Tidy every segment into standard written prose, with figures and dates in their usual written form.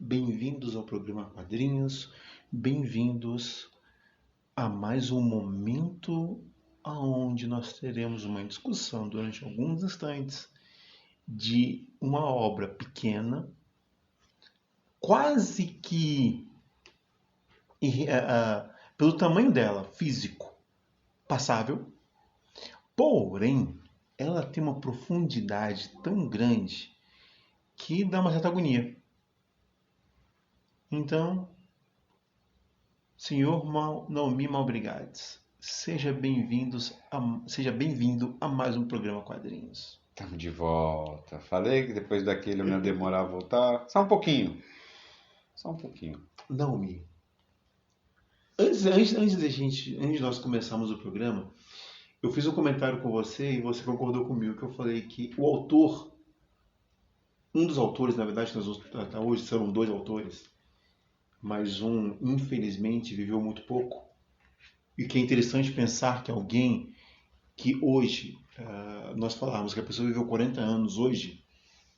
bem-vindos ao programa Quadrinhos, bem-vindos a mais um momento onde nós teremos uma discussão durante alguns instantes de uma obra pequena, quase que pelo tamanho dela, físico, passável, porém ela tem uma profundidade tão grande que dá uma certa agonia. Então, senhor Naomi Malbrigades, seja bem-vindo a mais um programa Quadrinhos. Estamos de volta. Falei que depois daquele eu não ia demorar a voltar. Só um pouquinho. Naomi, antes de nós começarmos o programa, eu fiz um comentário com você e você concordou comigo, que eu falei que o autor, um dos autores, na verdade, nós até hoje são dois autores, mas um, infelizmente, viveu muito pouco. E que é interessante pensar que alguém que hoje, nós falamos que a pessoa viveu 40 anos hoje,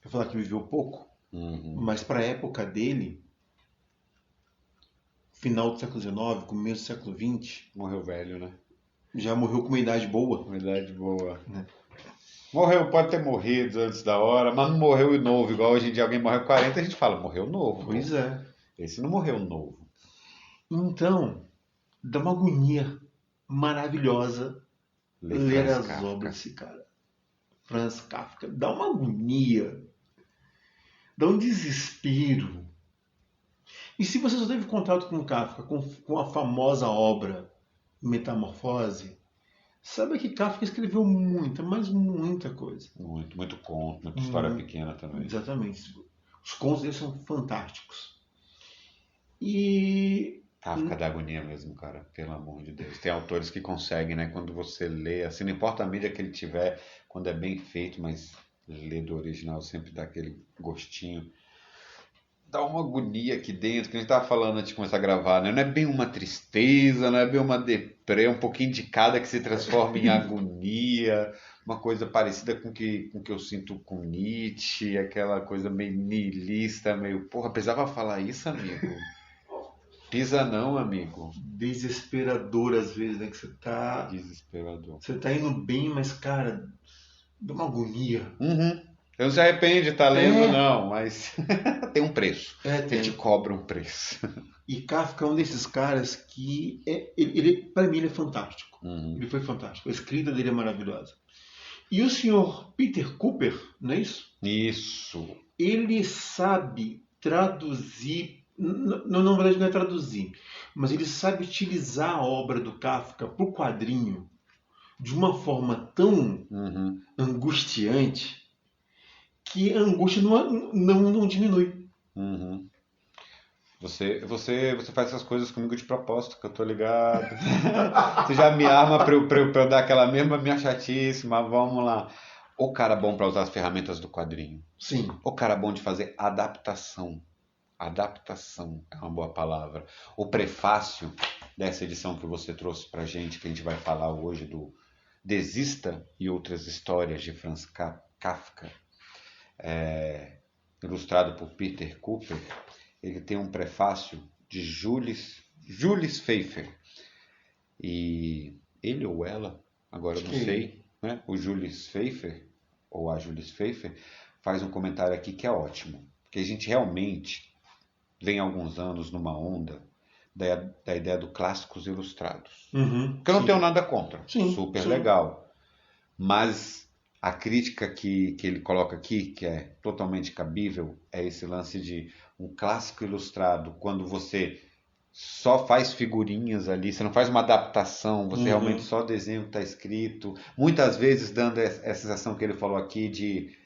eu falar que viveu pouco, mas para a época dele, final do século XIX, começo do século XX... Morreu velho, né? Já morreu com uma idade boa. Uma idade boa. Né? Morreu, pode ter morrido antes da hora, mas não morreu novo. Igual hoje em dia alguém morreu com 40, a gente fala, morreu novo. Pois é. Esse não morreu novo. Então, dá uma agonia maravilhosa ler as obras desse cara. Franz Kafka. Dá uma agonia. Dá um desespero. E se você só teve contato com Kafka, com a famosa obra Metamorfose, saiba que Kafka escreveu muita, mas muita coisa. Muito conto, muita história pequena também. Exatamente. Os contos dele são fantásticos. E... Kafka dá agonia mesmo, cara, pelo amor de Deus. Tem autores que conseguem, né, quando você lê, assim, não importa a mídia que ele tiver, quando é bem feito, mas ler do original sempre dá aquele gostinho. Dá uma agonia aqui dentro, que a gente tava falando antes de começar a gravar, né? Não é bem uma tristeza, não é bem uma deprê, um pouquinho de cada que se transforma em agonia, uma coisa parecida com que eu sinto com Nietzsche, aquela coisa meio niilista, meio, porra, precisava falar isso, amigo? Pisa não, amigo. Desesperador às vezes, né? Que você tá... Desesperador. Você tá indo bem, mas, cara, dá uma agonia. Você não se arrepende de estar lendo, não, mas tem um preço. Tem. Ele te cobra um preço. E Kafka é um desses caras que, ele para mim, ele é fantástico. Ele foi fantástico. A escrita dele é maravilhosa. E o senhor Peter Cooper, não é isso? Isso. Ele sabe traduzir, na verdade não é traduzir, mas ele sabe utilizar a obra do Kafka para o quadrinho de uma forma tão angustiante que a angústia não diminui. Você faz essas coisas comigo de propósito, que eu tô ligado. Você já me arma pra eu dar aquela mesma minha chatice, mas vamos lá. O cara bom pra usar as ferramentas do quadrinho. Sim. O cara bom de fazer adaptação. Adaptação é uma boa palavra. O prefácio dessa edição que você trouxe pra gente, que a gente vai falar hoje do Desista e Outras Histórias de Franz Kafka, ilustrado por Peter Cooper. Ele tem um prefácio de Jules Feiffer. E ele ou ela, agora eu não sei, né? O Jules Feiffer, ou a Jules Feiffer, faz um comentário aqui que é ótimo. Porque a gente realmente vem há alguns anos numa onda da ideia do clássicos ilustrados. Que eu não tenho nada contra. Super legal. Mas a crítica que ele coloca aqui, que é totalmente cabível, é esse lance de um clássico ilustrado, quando você só faz figurinhas ali, você não faz uma adaptação, você realmente só desenha o que está escrito, muitas vezes dando essa sensação que ele falou aqui de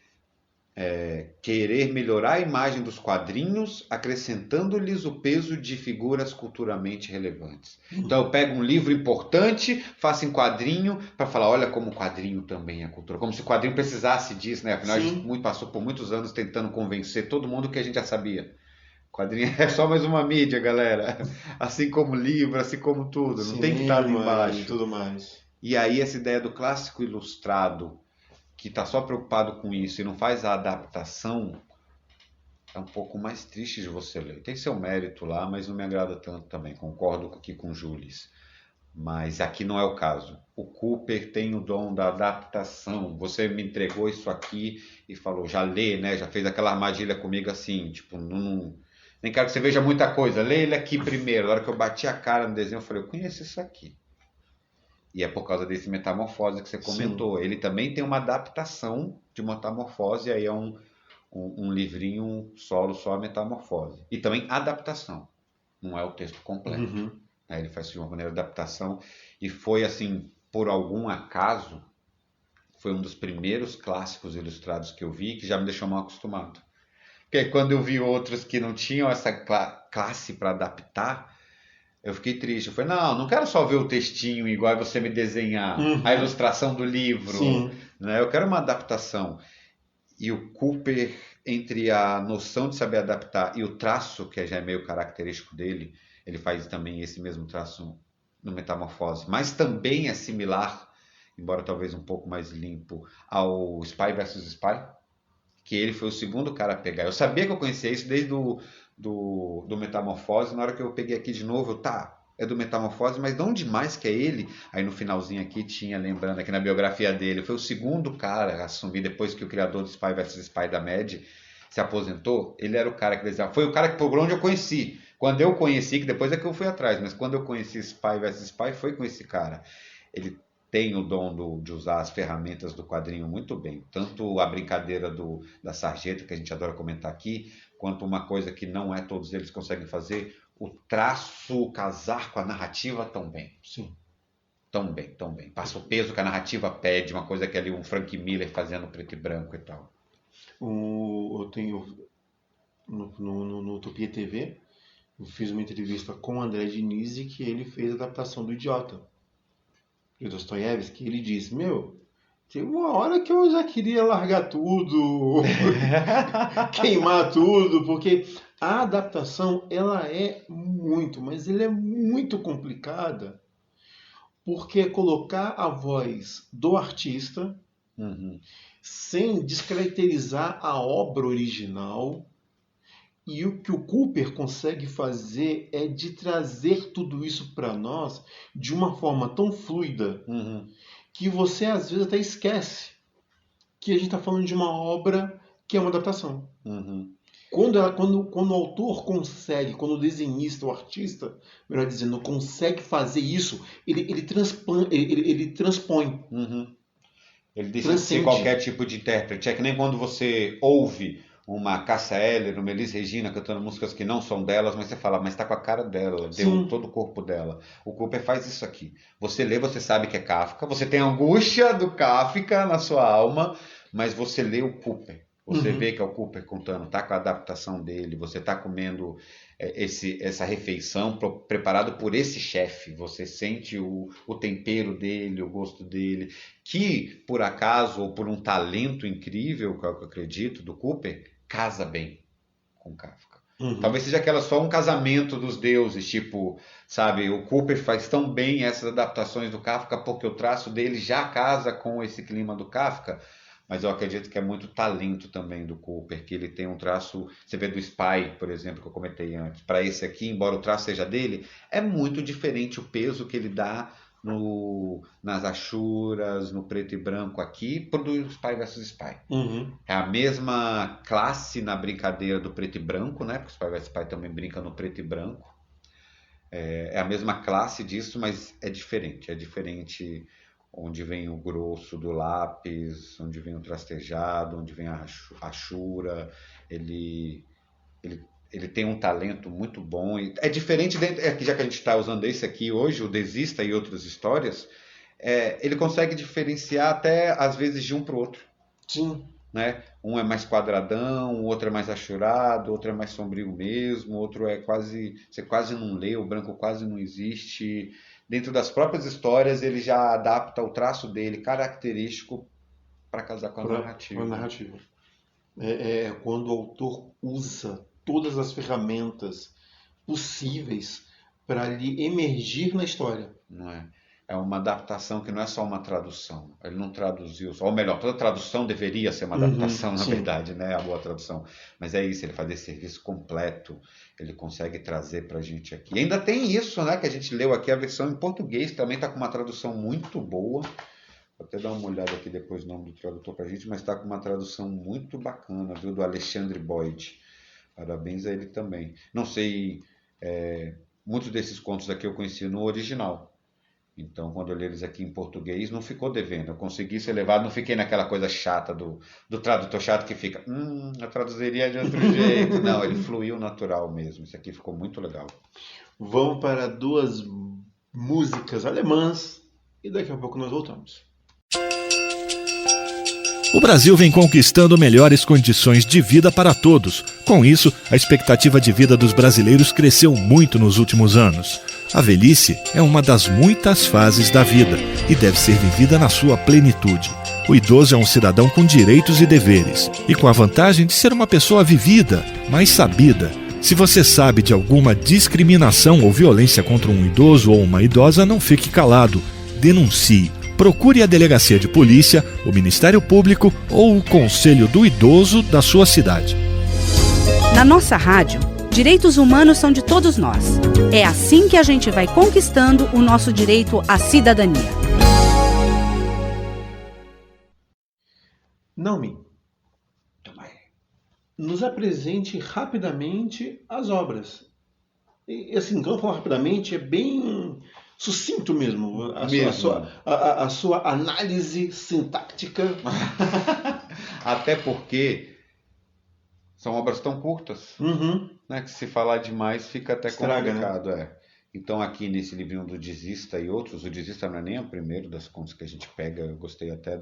querer melhorar a imagem dos quadrinhos, acrescentando-lhes o peso de figuras culturalmente relevantes. Então eu pego um livro importante, faço em quadrinho, para falar, olha como o quadrinho também é cultura. Como se o quadrinho precisasse disso, né? Afinal, a gente passou por muitos anos tentando convencer todo mundo que a gente já sabia. Quadrinho é só mais uma mídia, galera. Assim como livro, assim como tudo. Não tem que estar ali embaixo. E tudo mais. E aí essa ideia do clássico ilustrado, que está só preocupado com isso e não faz a adaptação, é um pouco mais triste de você ler. Tem seu mérito lá, mas não me agrada tanto também. Concordo aqui com o Jules. Mas aqui não é o caso. O Cooper tem o dom da adaptação. Você me entregou isso aqui e falou, já lê, né? Já fez aquela armadilha comigo assim, tipo, nem quero que você veja muita coisa. Lê ele aqui primeiro. Na hora que eu bati a cara no desenho, eu falei, eu conheço isso aqui. E é por causa desse Metamorfose que você comentou. Sim. Ele também tem uma adaptação de Metamorfose, e aí é um livrinho solo, só a Metamorfose. E também adaptação, não é o texto completo. Uhum. Ele faz de uma maneira de adaptação. E foi assim, por algum acaso, foi um dos primeiros clássicos ilustrados que eu vi que já me deixou mal acostumado. Porque quando eu vi outros que não tinham essa classe para adaptar, eu fiquei triste. Eu falei, não quero só ver o textinho igual você me desenhar a ilustração do livro. Sim. Né? Eu quero uma adaptação. E o Cooper, entre a noção de saber adaptar e o traço, que já é meio característico dele, ele faz também esse mesmo traço no Metamorfose, mas também é similar, embora talvez um pouco mais limpo, ao Spy vs Spy, que ele foi o segundo cara a pegar. Eu sabia que eu conhecia isso desde do Metamorfose. Na hora que eu peguei aqui de novo, é do Metamorfose, mas de onde mais que é ele? Aí no finalzinho aqui tinha, lembrando aqui na biografia dele, foi o segundo cara a assumir depois que o criador do Spy vs Spy da Mad se aposentou. Ele era o cara que desenhava. Foi o cara que por onde eu conheci. Quando eu conheci, que depois é que eu fui atrás, mas quando eu conheci Spy vs Spy foi com esse cara. Ele tem o dom de usar as ferramentas do quadrinho muito bem. Tanto a brincadeira da sarjeta, que a gente adora comentar aqui, quanto uma coisa que não é todos eles conseguem fazer, o traço casar com a narrativa tão bem. Sim. Tão bem, tão bem. Passa o peso que a narrativa pede, uma coisa que ali um Frank Miller fazendo preto e branco e tal. Eu tenho no Utopia TV, eu fiz uma entrevista com o André Diniz, que ele fez a adaptação do Idiota, de Dostoiévski, que ele disse, tem uma hora que eu já queria largar tudo, queimar tudo, porque a adaptação, ela é mas ela é muito complicada, porque é colocar a voz do artista sem descaracterizar a obra original. E o que o Cooper consegue fazer é de trazer tudo isso para nós de uma forma tão fluida que você às vezes até esquece que a gente está falando de uma obra que é uma adaptação. Quando o autor consegue, quando o desenhista, o artista, melhor dizendo, consegue fazer isso, ele transpõe. Ele deixa de ser qualquer tipo de intérprete. É que nem quando você ouve uma Cássia Eller, uma Elis Regina cantando músicas que não são delas, mas você fala, mas tá com a cara dela, deu todo o corpo dela. O Cooper faz isso aqui. Você lê, você sabe que é Kafka, você tem a angústia do Kafka na sua alma, mas você lê o Cooper. Você vê que é o Cooper contando, tá com a adaptação dele, você tá comendo essa refeição preparado por esse chefe, você sente o tempero dele, o gosto dele, que por acaso ou por um talento incrível, que eu acredito, do Cooper, casa bem com Kafka. Talvez seja aquela só um casamento dos deuses, tipo, sabe, o Cooper faz tão bem essas adaptações do Kafka porque o traço dele já casa com esse clima do Kafka. Mas eu acredito que é muito talento também do Cooper, que ele tem um traço, você vê do Spy, por exemplo, que eu comentei antes, para esse aqui, embora o traço seja dele, é muito diferente o peso que ele dá nas achuras, no preto e branco aqui, pro do Spy vs Spy. É a mesma classe na brincadeira do preto e branco, né? Porque o Spy vs Spy também brinca no preto e branco. É a mesma classe disso, mas é diferente onde vem o grosso do lápis, onde vem o trastejado, onde vem a achura. Ele tem um talento muito bom. É diferente, já que a gente está usando esse aqui hoje, o Desista e outras histórias, ele consegue diferenciar até, às vezes, de um para o outro. Sim. Né? Um é mais quadradão, o outro é mais achurado, o outro é mais sombrio mesmo, o outro você quase não lê, o branco quase não existe. Dentro das próprias histórias, ele já adapta o traço dele característico para casar com a narrativa. Com a narrativa. É quando o autor usa todas as ferramentas possíveis para lhe emergir na história. Não é? é uma adaptação que não é só uma tradução. Ele não traduziu, ou melhor, toda tradução deveria ser uma adaptação, na sim. verdade, né? A boa tradução. Mas é isso, ele faz esse serviço completo, ele consegue trazer pra gente aqui. E ainda tem isso, né? Que a gente leu aqui, a versão em português também está com uma tradução muito boa. Vou até dar uma olhada aqui depois no nome do tradutor pra gente, mas está com uma tradução muito bacana, viu? Do Alexandre Boyd. Parabéns a ele também. Não sei, muitos desses contos aqui eu conheci no original. Então, quando eu li eles aqui em português, não ficou devendo. Eu consegui ser levado, não fiquei naquela coisa chata do tradutor chato que fica, eu traduziria de outro jeito. Não, ele fluiu natural mesmo. Isso aqui ficou muito legal. Vamos para 2 músicas alemãs e daqui a pouco nós voltamos. O Brasil vem conquistando melhores condições de vida para todos. Com isso, a expectativa de vida dos brasileiros cresceu muito nos últimos anos. A velhice é uma das muitas fases da vida e deve ser vivida na sua plenitude. O idoso é um cidadão com direitos e deveres e com a vantagem de ser uma pessoa vivida, mais sabida. Se você sabe de alguma discriminação ou violência contra um idoso ou uma idosa, não fique calado. Denuncie. Procure a delegacia de polícia, o Ministério Público ou o Conselho do Idoso da sua cidade. Na nossa rádio, direitos humanos são de todos nós. É assim que a gente vai conquistando o nosso direito à cidadania. Naomi, nos apresente rapidamente as obras. E assim, quando eu falo rapidamente, é bem sucinto mesmo. A sua análise sintática. Até porque são obras tão curtas, né, que se falar demais fica até complicado. Né? Então aqui nesse livrinho do Dizista e outros, o Dizista não é nem o primeiro das contas que a gente pega, eu gostei até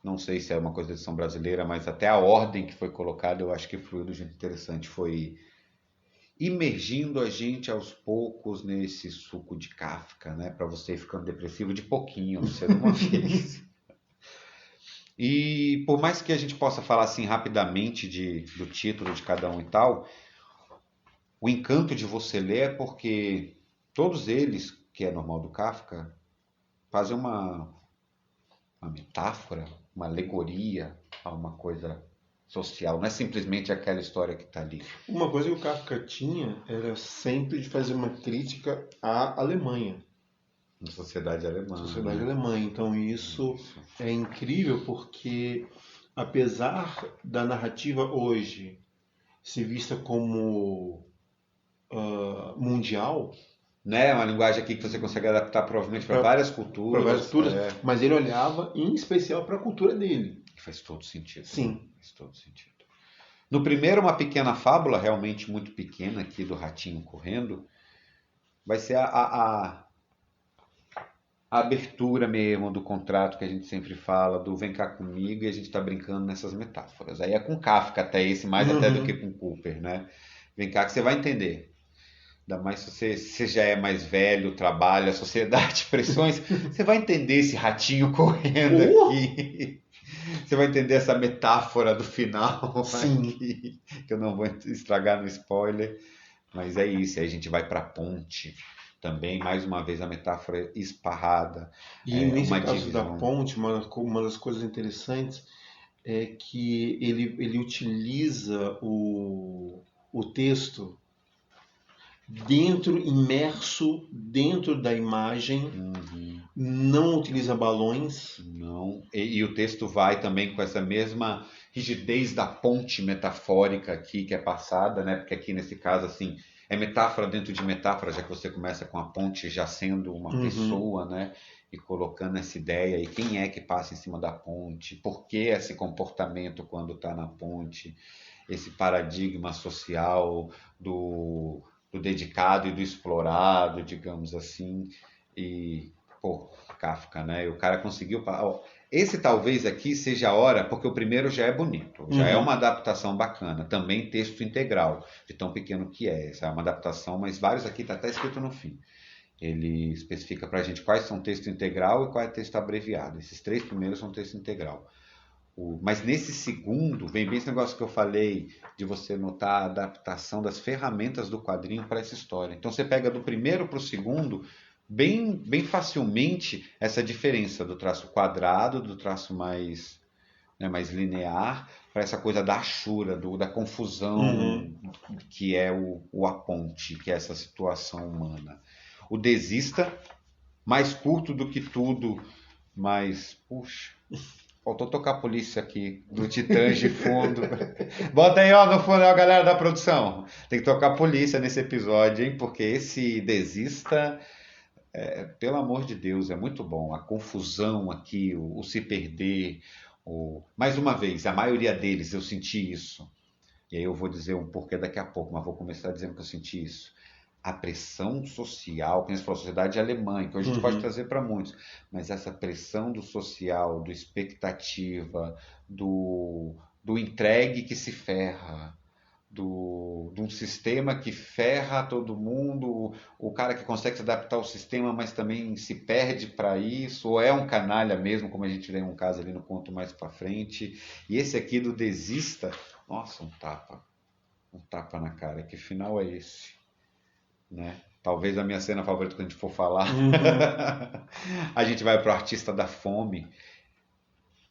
não sei se é uma coisa da edição brasileira, mas até a ordem que foi colocada eu acho que fluiu de jeito interessante, foi imergindo a gente aos poucos nesse suco de Kafka, né, para você ir ficando depressivo de pouquinho, você de uma vez. E por mais que a gente possa falar assim rapidamente do título de cada um e tal, o encanto de você ler é porque todos eles, que é normal do Kafka, fazem uma metáfora, uma alegoria a uma coisa social, não é simplesmente aquela história que está ali. Uma coisa que o Kafka tinha era sempre de fazer uma crítica à Alemanha. Na sociedade alemã. Sociedade alemã. Então isso é incrível porque, apesar da narrativa hoje ser vista como mundial, né, uma linguagem aqui que você consegue adaptar provavelmente para várias culturas. Para várias culturas, mas ele olhava em especial para a cultura dele. Que faz todo sentido. Sim. Né? Faz todo sentido. No primeiro, uma pequena fábula, realmente muito pequena aqui do ratinho correndo, vai ser a abertura mesmo do contrato que a gente sempre fala, do vem cá comigo, e a gente está brincando nessas metáforas. Aí é com Kafka até esse, mais até do que com Cooper, né? Vem cá que você vai entender. Ainda mais se você já é mais velho, trabalha, sociedade, pressões, você vai entender esse ratinho correndo aqui. Você vai entender essa metáfora do final aqui, que eu não vou estragar no spoiler. Mas é isso, aí a gente vai para a ponte. Também, mais uma vez, a metáfora esparrada. E nesse caso da ponte, uma das coisas interessantes é que ele utiliza o texto imerso dentro da imagem, não utiliza balões. Não, e o texto vai também com essa mesma rigidez da ponte metafórica aqui que é passada, né? Porque aqui nesse caso, assim, é metáfora dentro de metáfora, já que você começa com a ponte já sendo uma pessoa, né? E colocando essa ideia, e quem é que passa em cima da ponte, por que esse comportamento quando está na ponte, esse paradigma social do dedicado e do explorado, digamos assim, e, Kafka, né? E o cara conseguiu... Esse talvez aqui seja a hora, porque o primeiro já é bonito, já é uma adaptação bacana, também texto integral, de tão pequeno que é. Essa é uma adaptação, mas vários aqui está até escrito no fim. Ele especifica pra gente quais são texto integral e qual é texto abreviado. Esses 3 primeiros são texto integral. Mas nesse segundo, vem bem esse negócio que eu falei, de você notar a adaptação das ferramentas do quadrinho para essa história. Então você pega do primeiro para o segundo, bem facilmente essa diferença do traço quadrado, do traço mais, né, mais linear, para essa coisa da achura, da confusão que é o aponte, que é essa situação humana. O desista, mais curto do que tudo, mas, puxa, faltou tocar a polícia aqui, do Titãs de fundo. Bota aí, ó, no fundo, ó, galera da produção. Tem que tocar a polícia nesse episódio, hein? Porque esse desista, pelo amor de Deus, é muito bom. A confusão aqui, o se perder. Mais uma vez, a maioria deles eu senti isso. E aí eu vou dizer um porquê daqui a pouco, mas vou começar dizendo que eu senti isso. A pressão social, que a gente falou, a sociedade alemã, que hoje a gente pode trazer para muitos, mas essa pressão do social, do expectativa, do entregue que se ferra, de um sistema que ferra todo mundo, o cara que consegue se adaptar ao sistema, mas também se perde para isso, ou é um canalha mesmo, como a gente vê um caso ali no conto mais para frente. E esse aqui do desista, nossa, um tapa na cara, que final é esse? Né? Talvez a minha cena favorita quando a gente for falar. A gente vai pro Artista da Fome,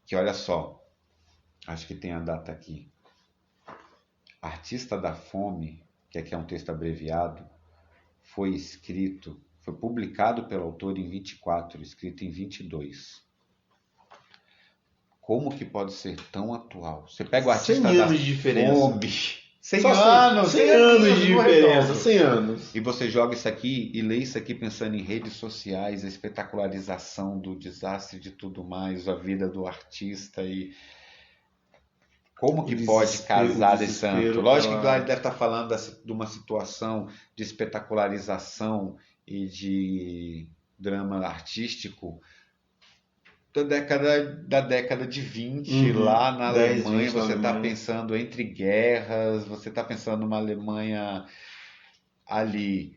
que olha só, acho que tem a data aqui. Artista da Fome, que aqui é um texto abreviado, foi publicado pelo autor em 24, escrito em 22. Como que pode ser tão atual? Você pega o Artista 100 da anos de diferença. Fome, 100 Só anos! 100 anos de diferença, 100 anos. E você joga isso aqui e lê isso aqui pensando em redes sociais, a espetacularização do desastre de tudo mais, a vida do artista e como que pode casar desse tanto? Lógico que ele deve estar falando de uma situação de espetacularização e de drama artístico da década de 20, lá na Alemanha, você está pensando entre guerras, você está pensando numa Alemanha ali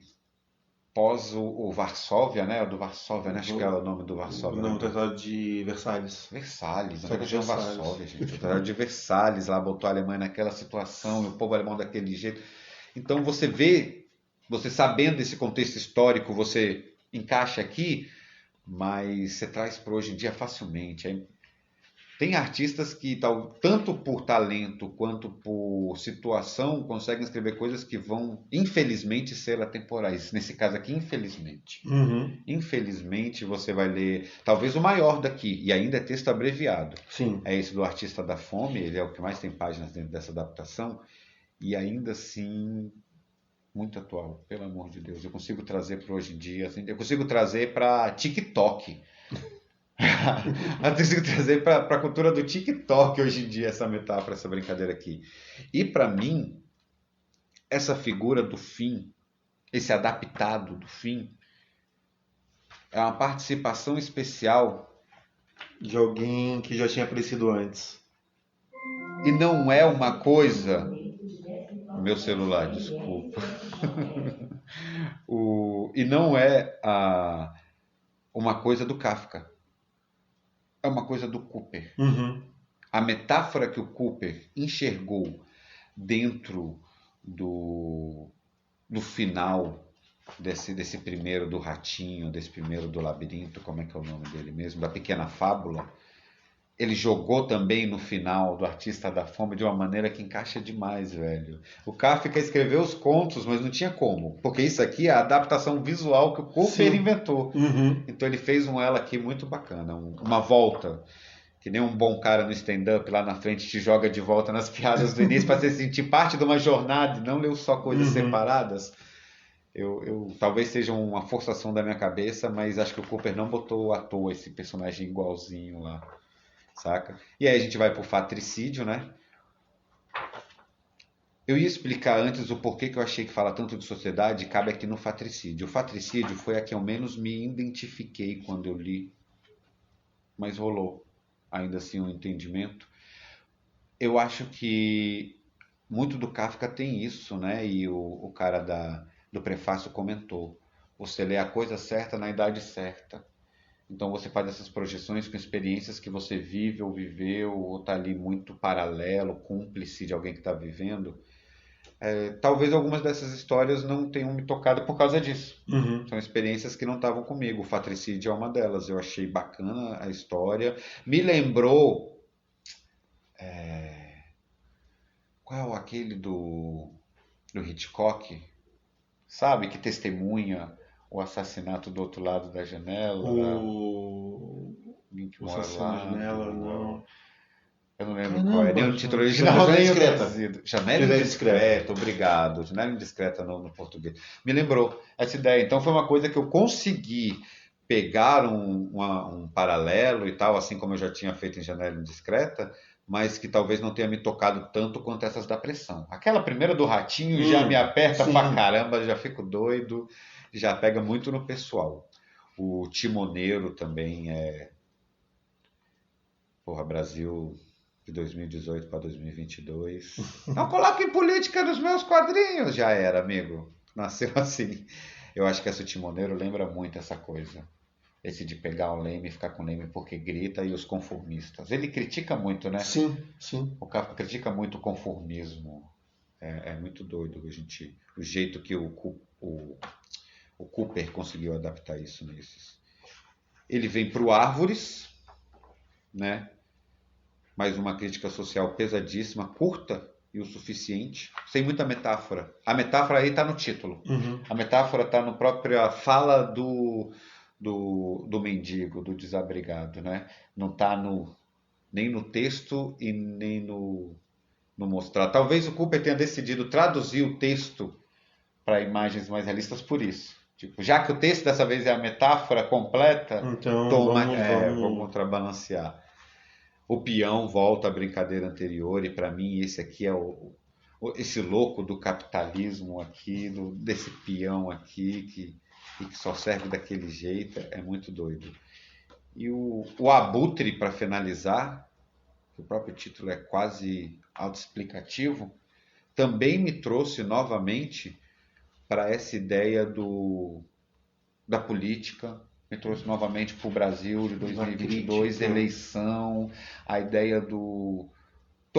pós o Varsóvia, né? O do Varsóvia, né? Acho que é o nome do Varsóvia. Não, o Tratado de Versalhes. Versalhes, não é que tinha Varsóvia, gente. O Tratado de Versalhes lá botou a Alemanha naquela situação e o povo alemão daquele jeito. Então você vê, você sabendo desse contexto histórico, você encaixa aqui, mas você traz para hoje em dia facilmente. Tem artistas que, tanto por talento quanto por situação, conseguem escrever coisas que vão, infelizmente, ser atemporais. Nesse caso aqui, infelizmente. Infelizmente, você vai ler, talvez o maior daqui, e ainda é texto abreviado. Sim. É esse do Artista da Fome, ele é o que mais tem páginas dentro dessa adaptação, e ainda assim, muito atual, pelo amor de Deus. Eu consigo trazer para hoje em dia, assim, eu consigo trazer para TikTok. Eu consigo trazer para a cultura do TikTok hoje em dia essa metáfora, essa brincadeira aqui. E para mim, essa figura do fim, esse adaptado do fim, é uma participação especial de alguém que já tinha aparecido antes. E não é uma coisa... Meu celular, desculpa. E não é uma coisa do Kafka. É uma coisa do Cooper. A metáfora que o Cooper enxergou dentro do final desse primeiro do ratinho, desse primeiro do labirinto, como é que é o nome dele mesmo, da pequena fábula, ele jogou também no final do Artista da Fome de uma maneira que encaixa demais, velho. O Kafka escreveu os contos, mas não tinha como, porque isso aqui é a adaptação visual que o Cooper inventou. Então ele fez ela aqui muito bacana, uma volta, que nem um bom cara no stand-up lá na frente te joga de volta nas piadas do início para você sentir parte de uma jornada e não ler só coisas separadas. Eu talvez seja uma forçação da minha cabeça, mas acho que o Cooper não botou à toa esse personagem igualzinho lá. Saca? E aí a gente vai pro fatricídio, né? Eu ia explicar antes o porquê que eu achei que fala tanto de sociedade, cabe aqui no fatricídio. O fatricídio foi a que eu menos me identifiquei quando eu li, mas rolou ainda assim um entendimento. Eu acho que muito do Kafka tem isso, né? E o cara do prefácio comentou. Você lê a coisa certa na idade certa. Então você faz essas projeções com experiências que você vive ou viveu, ou está ali muito paralelo, cúmplice de alguém que está vivendo. talvez algumas dessas histórias não tenham me tocado por causa disso. Uhum. São experiências que não estavam comigo. O Fatricídio é uma delas. Eu achei bacana a história. Me lembrou... qual é aquele do Hitchcock? Sabe? Que testemunha o assassinato do outro lado da janela. Alguém que O mora assassino lá. da janela, não. Eu não lembro Caramba, qual é, nem o título Janela original, nem o Indiscreta. traduzido. Janela Janela Indiscreta, obrigado. Janela Indiscreta no português. Me lembrou essa ideia. Então foi uma coisa que eu consegui pegar um paralelo e tal, assim como eu já tinha feito em Janela Indiscreta, mas que talvez não tenha me tocado tanto quanto essas da pressão. Aquela primeira do ratinho já me aperta sim. pra caramba, já fico doido, já pega muito no pessoal. O Timoneiro também Porra, Brasil de 2018 para 2022. Não coloque política nos meus quadrinhos! Já era, amigo. Nasceu assim. Eu acho que esse Timoneiro lembra muito essa coisa. Esse de pegar o Leme e ficar com o Leme porque grita e os conformistas. Ele critica muito, né? Sim, sim. O Kafka critica muito o conformismo. É muito doido o jeito que o Cooper conseguiu adaptar isso nesses. Ele vem para o Árvores, né? Mais uma crítica social pesadíssima, curta e o suficiente, sem muita metáfora. A metáfora aí está no título. Uhum. A metáfora está na própria fala do mendigo, do desabrigado, né? Não está nem no texto e nem no mostrar. Talvez o Cooper tenha decidido traduzir o texto para imagens mais realistas por isso. Tipo, já que o texto dessa vez é a metáfora completa, Então, vou contrabalancear. O peão volta à brincadeira anterior e para mim esse aqui é esse louco do capitalismo aqui, desse peão aqui que só serve daquele jeito, é muito doido. E o Abutre, para finalizar, o próprio título é quase autoexplicativo, também me trouxe novamente para essa ideia da política, me trouxe novamente para o Brasil de 2022, eleição, a ideia tô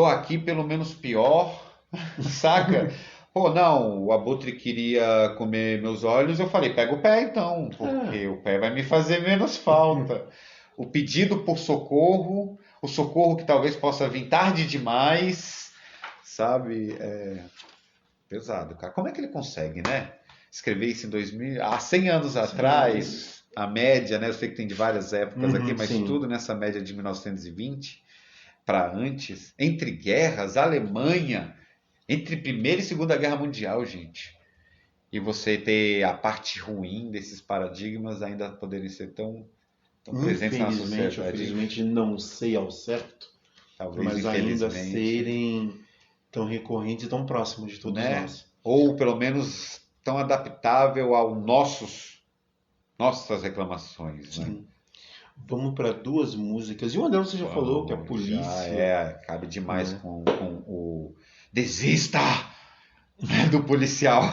aqui pelo menos pior, saca? Pô, não, o Abutre queria comer meus olhos, eu falei, pega o pé então, porque o pé vai me fazer menos falta. O pedido por socorro, o socorro que talvez possa vir tarde demais, sabe? Pesado, cara. Como é que ele consegue, né? Escrever isso há 100 anos atrás, a média, né? Eu sei que tem de várias épocas aqui, mas sim. Tudo nessa média de 1920 para antes, entre guerras, Alemanha, entre Primeira e Segunda Guerra Mundial, gente. E você ter a parte ruim desses paradigmas ainda poderem ser tão presentes na sociedade. Infelizmente, não sei ao certo, Talvez, mas ainda serem tão recorrentes e tão próximos de todos nós. Ou pelo menos tão adaptável aos nossas reclamações, né? Vamos para 2 músicas. E uma delas você já falou, que é a Polícia. Cabe demais com o Desista do policial.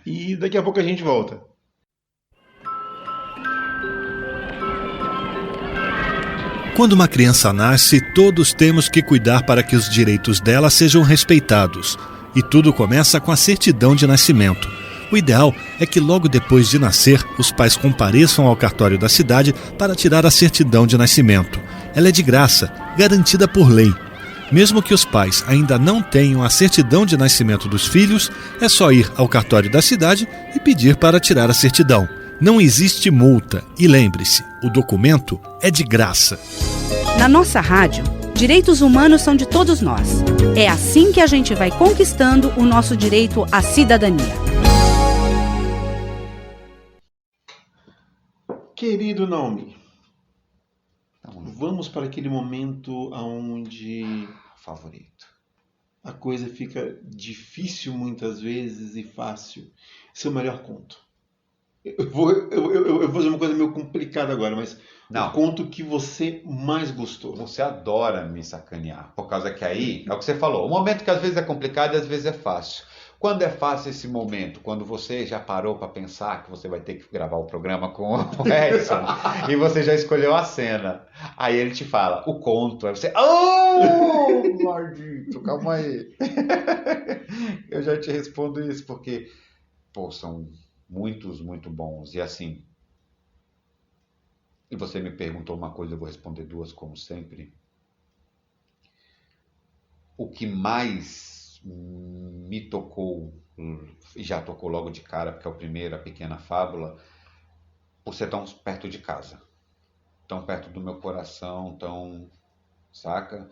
E daqui a pouco a gente volta. Quando uma criança nasce, todos temos que cuidar para que os direitos dela sejam respeitados. E tudo começa com a certidão de nascimento. O ideal é que logo depois de nascer, os pais compareçam ao cartório da cidade para tirar a certidão de nascimento. Ela é de graça, garantida por lei. Mesmo que os pais ainda não tenham a certidão de nascimento dos filhos, é só ir ao cartório da cidade e pedir para tirar a certidão. Não existe multa e lembre-se, o documento é de graça. Na nossa rádio, direitos humanos são de todos nós. É assim que a gente vai conquistando o nosso direito à cidadania. Querido Naomi, vamos para aquele momento onde Favorito. a coisa fica difícil muitas vezes e fácil. Seu melhor conto. Eu vou fazer uma coisa meio complicada agora, mas o conto que você mais gostou. Você adora me sacanear, por causa que aí, é o que você falou, o momento que às vezes é complicado e às vezes é fácil. Quando é fácil esse momento? Quando você já parou para pensar que você vai ter que gravar o programa com o Edson e você já escolheu a cena. Aí ele te fala, o conto. Aí você, oh, maldito, calma aí. Eu já te respondo isso, porque, pô, são muitos, muito bons. E assim, e você me perguntou uma coisa, eu vou responder duas, como sempre. O que mais me tocou, e já tocou logo de cara, porque é o primeiro, a Pequena Fábula, por ser tão perto de casa, tão perto do meu coração, tão, saca?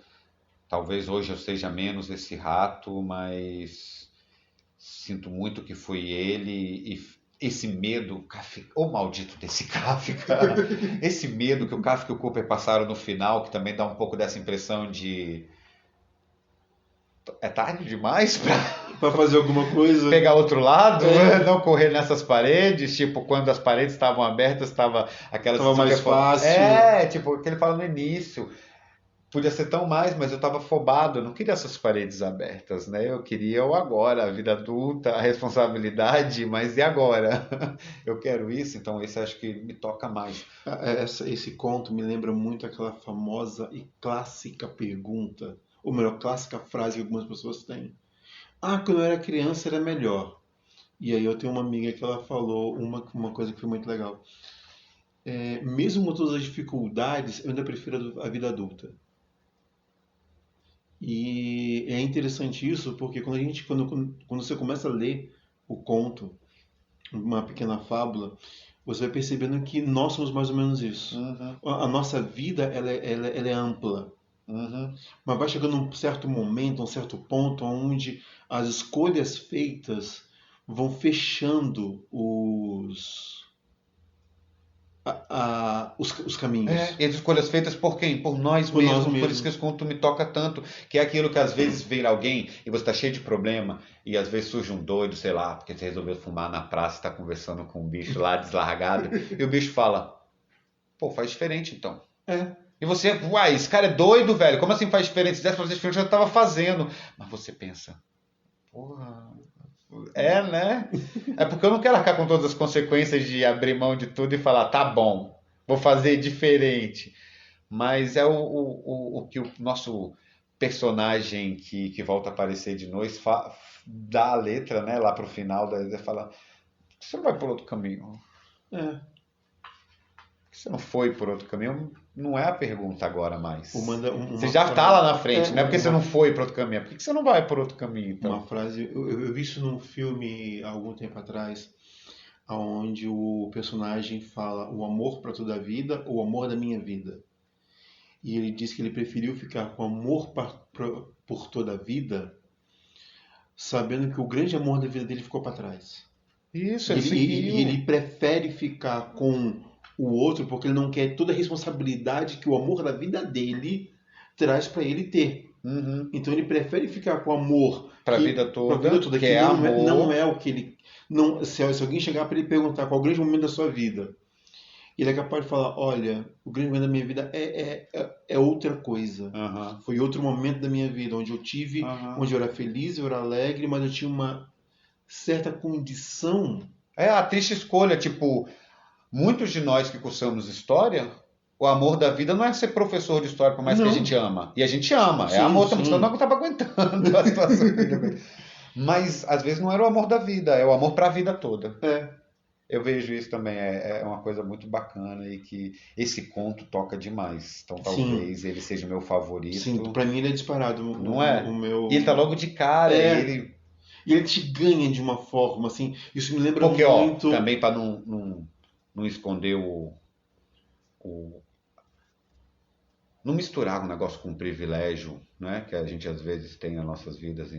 Talvez hoje eu seja menos esse rato, mas sinto muito que foi ele e esse medo, o maldito desse Kafka, esse medo que o Kafka e o Cooper passaram no final, que também dá um pouco dessa impressão de é tarde demais para fazer alguma coisa, pegar outro lado, não correr nessas paredes, tipo, quando as paredes estavam abertas, estava aquela tava mais fácil. Tipo, o que ele fala no início. Podia ser tão mais, mas eu estava afobado, eu não queria essas paredes abertas, né? Eu queria o agora, a vida adulta, a responsabilidade, mas e agora? Eu quero isso, então esse acho que me toca mais. Esse conto me lembra muito aquela famosa e clássica pergunta, ou melhor, clássica frase que algumas pessoas têm. Quando eu era criança era melhor. E aí eu tenho uma amiga que ela falou uma coisa que foi muito legal. Mesmo com todas as dificuldades, eu ainda prefiro a vida adulta. E é interessante isso, porque quando você começa a ler o conto, uma pequena fábula, você vai percebendo que nós somos mais ou menos isso. A nossa vida ela é ampla, mas vai chegando um certo momento, um certo ponto, onde as escolhas feitas vão fechando os caminhos. E as escolhas feitas por quem? Por nós mesmos. Por isso que esse conto me toca tanto, que é aquilo que às vezes vem alguém e você está cheio de problema e às vezes surge um doido, sei lá, porque você resolveu fumar na praça, está conversando com um bicho lá deslargado e o bicho fala, pô, faz diferente então. E você, uai, esse cara é doido, velho, como assim faz diferente? Se desse pra fazer diferente, eu já estava fazendo. Mas você pensa, porra... né? É porque eu não quero arcar com todas as consequências de abrir mão de tudo e falar, tá bom, vou fazer diferente. Mas é o que o nosso personagem que volta a aparecer de novo dá a letra, né, lá pro final, da fala, você não vai por outro caminho? Você não foi por outro caminho? Não é a pergunta agora mais. Você já está lá na frente, não é porque você não foi por outro caminho. Por que você não vai por outro caminho, então? Uma frase, eu vi isso num filme há algum tempo atrás, onde o personagem fala o amor para toda a vida ou o amor da minha vida. E ele diz que ele preferiu ficar com amor por toda a vida, sabendo que o grande amor da vida dele ficou para trás. Isso, e ele prefere ficar com o outro porque ele não quer toda a responsabilidade que o amor da vida dele traz para ele ter. Então ele prefere ficar com o amor para a vida toda, que é amor. Não é o que ele... Não, se alguém chegar para ele perguntar qual é o grande momento da sua vida, ele é capaz de falar, olha, o grande momento da minha vida é outra coisa. Foi outro momento da minha vida, onde eu tive, onde eu era feliz, eu era alegre, mas eu tinha uma certa condição. A triste escolha, tipo... Muitos de nós que cursamos história, o amor da vida não é ser professor de história, por mais que a gente ama. E a gente ama, é amor também, senão não estava aguentando a situação. Mas às vezes não era o amor da vida, é o amor para a vida toda. Eu vejo isso também, é uma coisa muito bacana e que esse conto toca demais. Então talvez ele seja o meu favorito. Sim, para mim ele é disparado. Não é? O meu... E ele tá logo de cara, E ele te ganha de uma forma, assim, isso me lembra muito... também para não esconder não misturar um negócio com um privilégio, né, que a gente às vezes tem nas nossas vidas,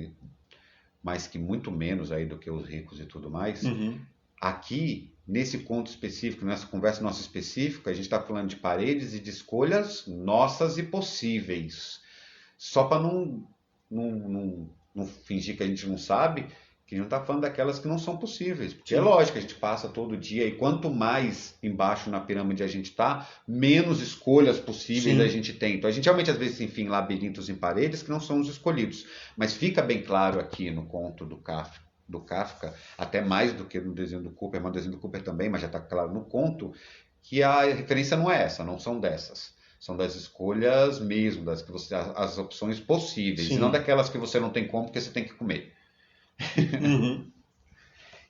mas que muito menos aí do que os ricos e tudo mais. Aqui, nesse conto específico, nessa conversa nossa específica, a gente está falando de paredes e de escolhas nossas e possíveis. Só para não fingir que a gente não sabe, que a gente não está falando daquelas que não são possíveis. Porque é lógico que a gente passa todo dia e quanto mais embaixo na pirâmide a gente está, menos escolhas possíveis a gente tem. Então a gente realmente às vezes se enfia em labirintos em paredes que não são os escolhidos. Mas fica bem claro aqui no conto do Kafka do Kafka, até mais do que no desenho do Cooper, mas no desenho do Cooper também, mas já está claro no conto, que a referência não é essa, não são dessas. São das escolhas mesmo, das que você, as opções possíveis, e não daquelas que você não tem como porque você tem que comer. Uhum.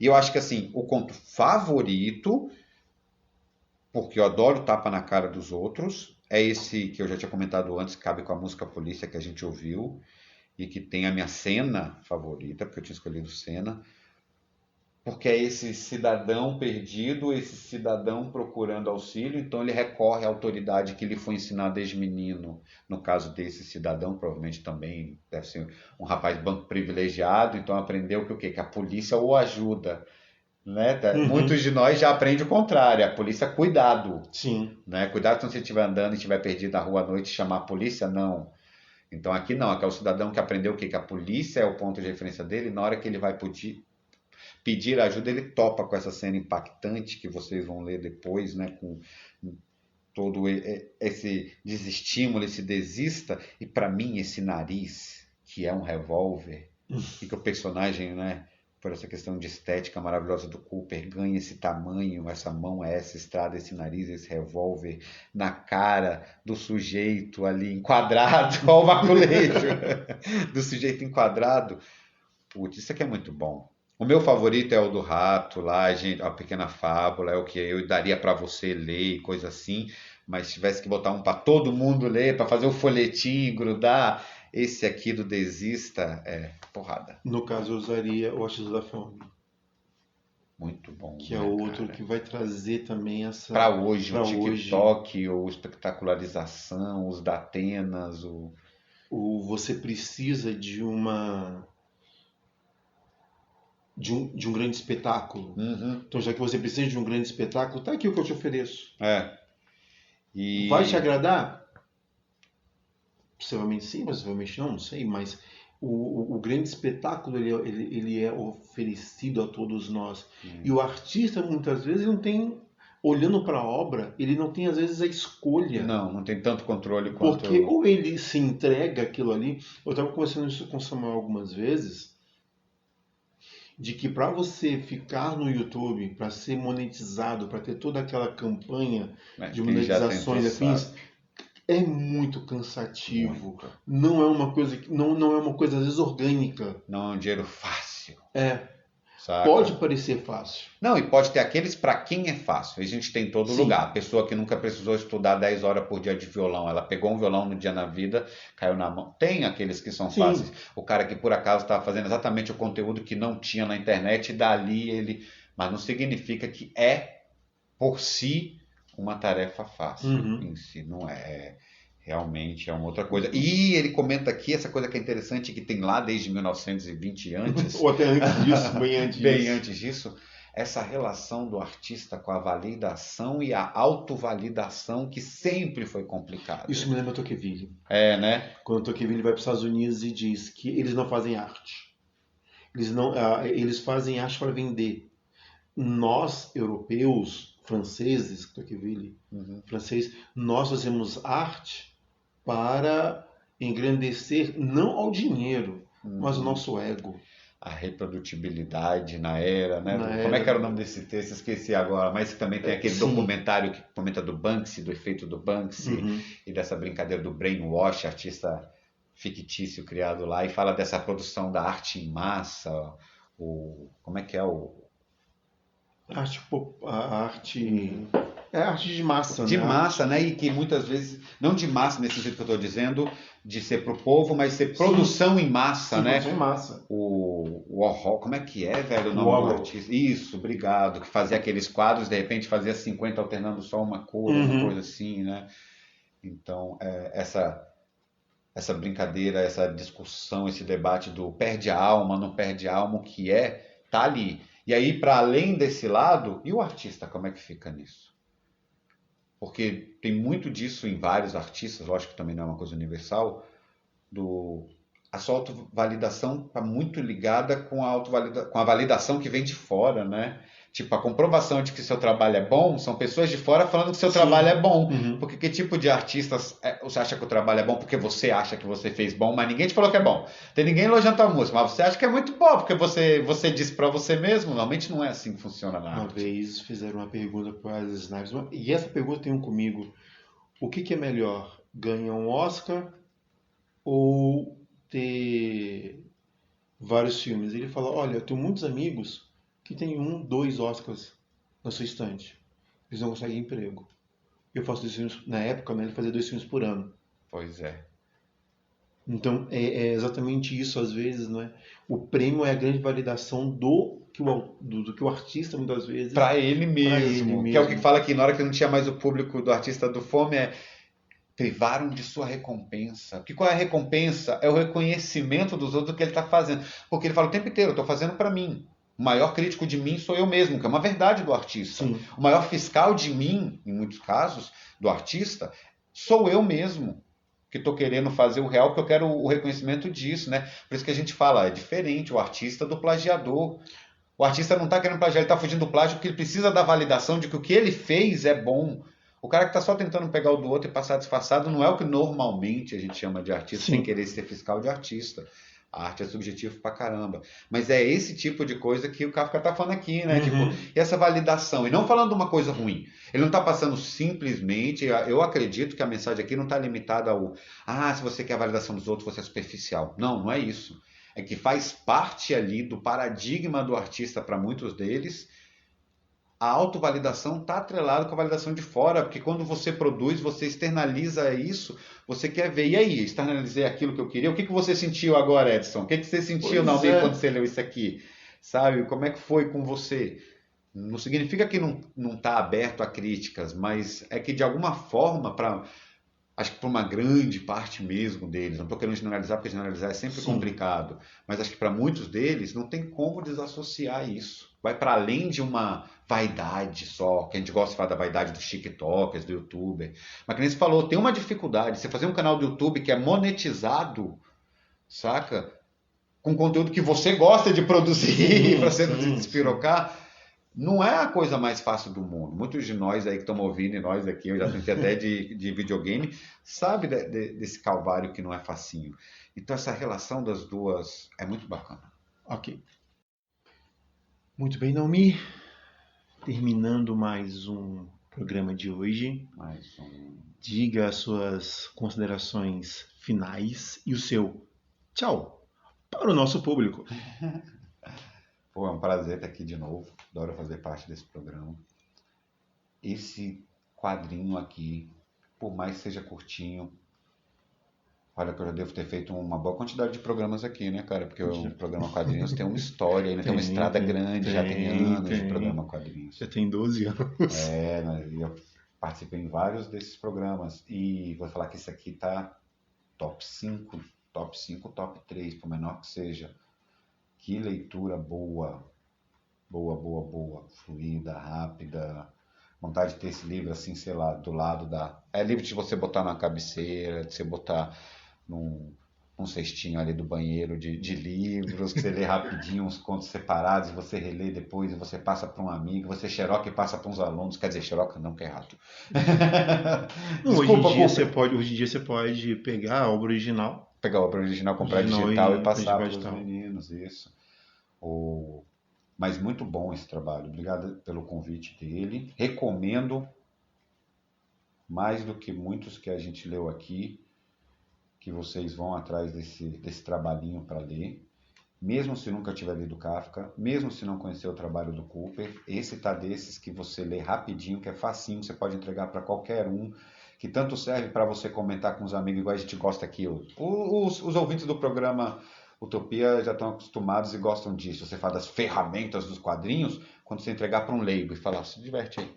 E eu acho que assim, o conto favorito, porque eu adoro tapa na cara dos outros, é esse que eu já tinha comentado antes, que cabe com a música Polícia que a gente ouviu, e que tem a minha cena favorita, porque eu tinha escolhido cena, porque é esse cidadão perdido, esse cidadão procurando auxílio, então ele recorre à autoridade que lhe foi ensinada desde menino. No caso desse cidadão, provavelmente também deve ser um rapaz banco privilegiado, então aprendeu que o quê? Que a polícia o ajuda. Né? Muitos de nós já aprendem o contrário, a polícia cuidado. Sim. Né? Cuidado quando você estiver andando e estiver perdido na rua à noite e chamar a polícia, não. Então aqui não, aqui é o cidadão que aprendeu o quê? Que a polícia é o ponto de referência dele, e na hora que ele vai pedir ajuda, ele topa com essa cena impactante que vocês vão ler depois, né? Com todo esse desestímulo, esse desista, e para mim esse nariz, que é um revólver, e que o personagem, né, por essa questão de estética maravilhosa do Cooper, ganha esse tamanho, essa mão é essa estrada, esse nariz, esse revólver na cara do sujeito ali enquadrado, olha o maculejo do sujeito enquadrado. Putz, isso aqui é muito bom. O meu favorito é o do rato lá, a pequena fábula, é o que eu daria para você ler e coisa assim, mas se tivesse que botar um para todo mundo ler, para fazer o folhetim, grudar, esse aqui do Desista é porrada. No caso, eu usaria o Artista da Fome. Muito bom. Que é outro que vai trazer também essa... Para hoje, o TikTok, ou espetacularização, os Datenas, Você precisa de uma... De um grande espetáculo. Uhum. Então, já que você precisa de um grande espetáculo, tá aqui o que eu te ofereço. Vai te agradar? Possivelmente sim, possivelmente não sei, mas o grande espetáculo ele é oferecido a todos nós. E o artista, muitas vezes, não tem, olhando para a obra, ele não tem, às vezes, a escolha. Não tem tanto controle quanto... Porque ou ele se entrega aquilo ali... Eu estava conversando isso com o Samuel algumas vezes, de que para você ficar no YouTube, para ser monetizado, para ter toda aquela campanha de monetizações e afins, é muito cansativo. Muito. Não é uma coisa não é uma coisa às vezes orgânica. Não é um dinheiro fácil. Saca? Pode parecer fácil. Não, e pode ter aqueles para quem é fácil. A gente tem em todo lugar. A pessoa que nunca precisou estudar 10 horas por dia de violão, ela pegou um violão no dia na vida, caiu na mão. Tem aqueles que são fáceis. O cara que por acaso estava fazendo exatamente o conteúdo que não tinha na internet, e dali ele... Mas não significa que é, por si, uma tarefa fácil em si. Não é... Realmente é uma outra coisa. E ele comenta aqui essa coisa que é interessante, que tem lá desde 1920 antes. Ou até antes disso, bem antes disso. Essa relação do artista com a validação e a autovalidação, que sempre foi complicada. Isso me lembra Tocqueville. Né? Quando Tocqueville vai para os Estados Unidos e diz que eles não fazem arte. Eles fazem arte para vender. Nós, europeus, franceses, Tocqueville, francês, nós fazemos arte para engrandecer não ao dinheiro, mas o nosso ego. A reprodutibilidade na era, né? Como é que era o nome desse texto? Esqueci agora, mas também tem aquele documentário que comenta do Banksy, do efeito do Banksy, e dessa brincadeira do brainwash, artista fictício criado lá, e fala dessa produção da arte em massa, como é que é a arte... É arte de massa, de massa, né? E que muitas vezes, não de massa nesse sentido que eu estou dizendo, de ser pro povo, mas ser produção em massa, né? Produção em massa. Como é que é, velho, o nome do artista? Isso, obrigado. Que fazia aqueles quadros, de repente fazia 50 alternando só uma cor, uma coisa assim, né? Então, essa brincadeira, essa discussão, esse debate do perde a alma, não perde a alma, o que tá ali. E aí, para além desse lado, e o artista, como é que fica nisso? Porque tem muito disso em vários artistas, lógico que também não é uma coisa universal, a sua autovalidação está muito ligada com a validação que vem de fora, né? Tipo, a comprovação de que seu trabalho é bom são pessoas de fora falando que seu Sim. trabalho é bom. Uhum. Porque que tipo de artistas você acha que o trabalho é bom porque você acha que você fez bom, mas ninguém te falou que é bom. Tem ninguém elogiando tua música, mas você acha que é muito bom porque você disse pra você mesmo. Normalmente não é assim que funciona na Uma arte. vez fizeram uma pergunta para as Snipes, e essa pergunta tem um comigo. O que é melhor? Ganhar um Oscar ou ter vários filmes? Ele falou, olha, eu tenho muitos amigos que têm 1, 2 Oscars na sua estante. Eles não conseguem emprego. Eu faço 2 filmes, na época, né, ele fazia 2 filmes por ano. Pois é. Então, é exatamente isso, às vezes, não é? O prêmio é a grande validação do que o artista, muitas vezes... Pra ele mesmo. Que é o que fala aqui, na hora que não tinha mais o público do artista do Fome, privaram de sua recompensa. Porque qual é a recompensa? É o reconhecimento dos outros do que ele está fazendo. Porque ele fala o tempo inteiro, eu estou fazendo para mim. O maior crítico de mim sou eu mesmo, que é uma verdade do artista. Sim. O maior fiscal de mim, em muitos casos, do artista, sou eu mesmo. Que estou querendo fazer o real, porque eu quero o reconhecimento disso, né? Por isso que a gente fala, é diferente o artista do plagiador. O artista não está querendo plagiar, ele está fugindo do plágio porque ele precisa da validação de que o que ele fez é bom. O cara que está só tentando pegar o do outro e passar disfarçado não é o que normalmente a gente chama de artista, Sim. sem querer ser fiscal de artista. A arte é subjetivo pra caramba. Mas é esse tipo de coisa que o Kafka tá falando aqui, né? Uhum. Tipo, e essa validação. E não falando de uma coisa ruim. Ele não tá passando simplesmente... Eu acredito que a mensagem aqui não tá limitada ao... se você quer a validação dos outros, você é superficial. Não, não é isso. É que faz parte ali do paradigma do artista para muitos deles. A autovalidação está atrelada com a validação de fora, porque quando você produz, você externaliza isso, você quer ver, e aí, externalizei aquilo que eu queria, o que você sentiu agora, Edson? O que você sentiu quando você leu isso aqui? Sabe, como é que foi com você? Não significa que não está aberto a críticas, mas é que de alguma forma, acho que para uma grande parte mesmo deles, não estou querendo generalizar, porque generalizar é sempre complicado, mas acho que para muitos deles não tem como desassociar isso. Vai para além de uma vaidade só, que a gente gosta de falar da vaidade dos TikTokers, do YouTuber. Mas que nem você falou, tem uma dificuldade. Você fazer um canal do YouTube que é monetizado, saca? Com conteúdo que você gosta de produzir para você não se despirocar, não é a coisa mais fácil do mundo. Muitos de nós aí que estão ouvindo, e nós aqui, eu já tentei até de videogame, sabe desse calvário que não é facinho. Então essa relação das duas é muito bacana. Ok. Muito bem, Naomi. Terminando mais um programa de hoje. Diga as suas considerações finais e o seu tchau para o nosso público. Pô, é um prazer estar aqui de novo. Adoro fazer parte desse programa. Esse quadrinho aqui, por mais que seja curtinho, olha que eu já devo ter feito uma boa quantidade de programas aqui, né, cara? Porque o programa Quadrinhos tem uma história, ainda tem uma estrada grande, já tem anos de programa Quadrinhos. Já tem 12 anos. Eu participei em vários desses programas. E vou falar que esse aqui tá top 5, top 3, por menor que seja. Que leitura boa. Boa. Fluida, rápida. Vontade de ter esse livro assim, sei lá, do lado da... É livro de você botar na cabeceira, de você botar num cestinho ali do banheiro de livros, que você lê rapidinho uns contos separados, e você relê depois, e você passa para um amigo, você xeroca e passa para uns alunos. Quer dizer, xeroca não, que é errado. Hoje em dia você pode pegar a obra original. Pegar a obra original, comprar digital e passar para os meninos, isso. Mas muito bom esse trabalho. Obrigado pelo convite dele. Recomendo, mais do que muitos que a gente leu aqui, que vocês vão atrás desse trabalhinho para ler. Mesmo se nunca tiver lido Kafka, mesmo se não conhecer o trabalho do Cooper, esse tá desses que você lê rapidinho, que é facinho, você pode entregar para qualquer um, que tanto serve para você comentar com os amigos, igual a gente gosta aqui. Os ouvintes do programa Utopia já estão acostumados e gostam disso. Você fala das ferramentas dos quadrinhos, quando você entregar para um leigo e falar, se diverte aí.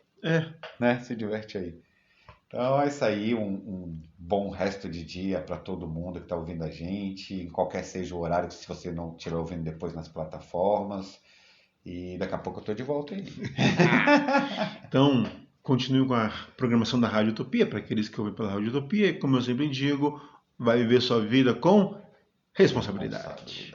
Né? Se diverte aí. Então é isso aí, um bom resto de dia para todo mundo que está ouvindo a gente, em qualquer seja o horário, se você não estiver ouvindo depois nas plataformas. E daqui a pouco eu estou de volta aí. Então, continue com a programação da Rádio Utopia, para aqueles que ouvem pela Rádio Utopia, e como eu sempre digo, vai viver sua vida com responsabilidade.